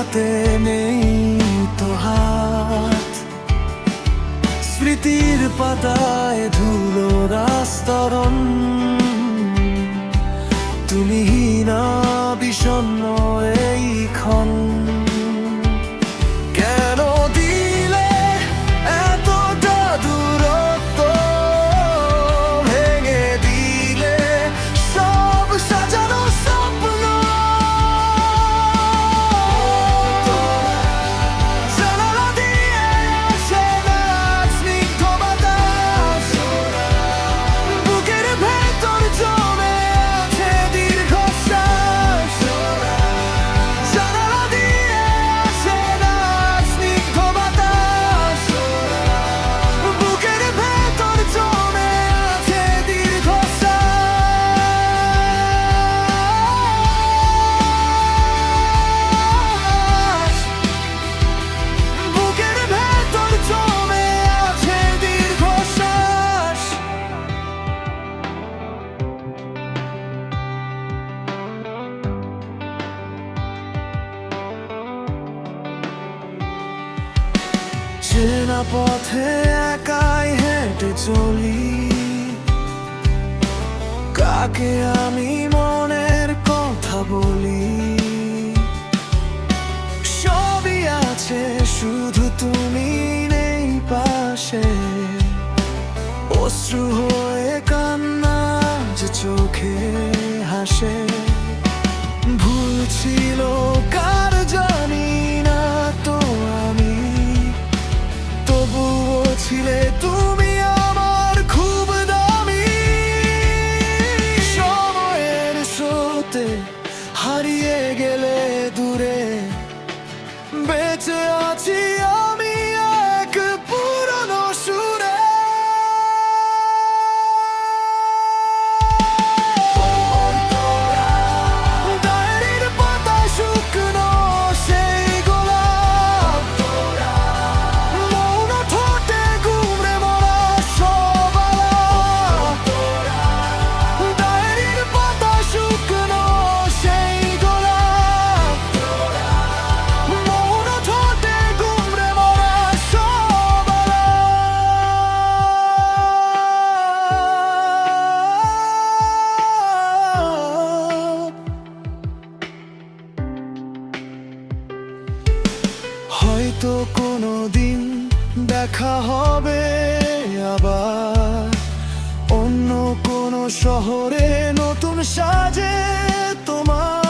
হাতে নেই তো হাত, স্মৃতির পাতায় ধুলোর আস্তরণ। তুমি হীনা বিষণ্ণ এই ক্ষণ, কেন দিলে এতটা দূরত্ব, ভেঙে দিলে সব সাজানো স্বপ্ন। জানালা দিয়ে আসে না স্নিগ্ধ বাতাস, বুকের ভেতর জমে আছে দীর্ঘশ্বাস। জানালা দিয়ে আসে না স্নিগ্ধ বাতাস, বুকের ভেতর জমে আছে দীর্ঘশ্বাস। বুকের ভেতর জমে আছে দীর্ঘশ্বাস। চেনা পথে একাই হেঁটে চলি, কাকে আমি মনের কথা বলি। সবই আছে শুধু তুমি নেই পাশে, অশ্রু হয়ে কান্না যে চোখে হাসে। ভুল ছিল কার জানি না তো আমি, তবুও ছিলে তুমি আমার খুব দামি। সময়ের স্রোতে হারিয়ে গেলে দূরে, বেঁচে আছি আমি এক পুরনো সুরে। ডায়েরির পাতায় শুকনো সেই গোলাপ, মৌন ঠোঁটে গুমড়ে মরা সব আলাপ। ডায়েরির পাতায় শুকনো সেই গোলাপ, মৌন ঠোঁটে গুমড়ে মরা সব আলাপ। হয়তো কোনোদিন দেখা হবে আবার, অন্য কোনো শহরে নতুন সাজে তোমার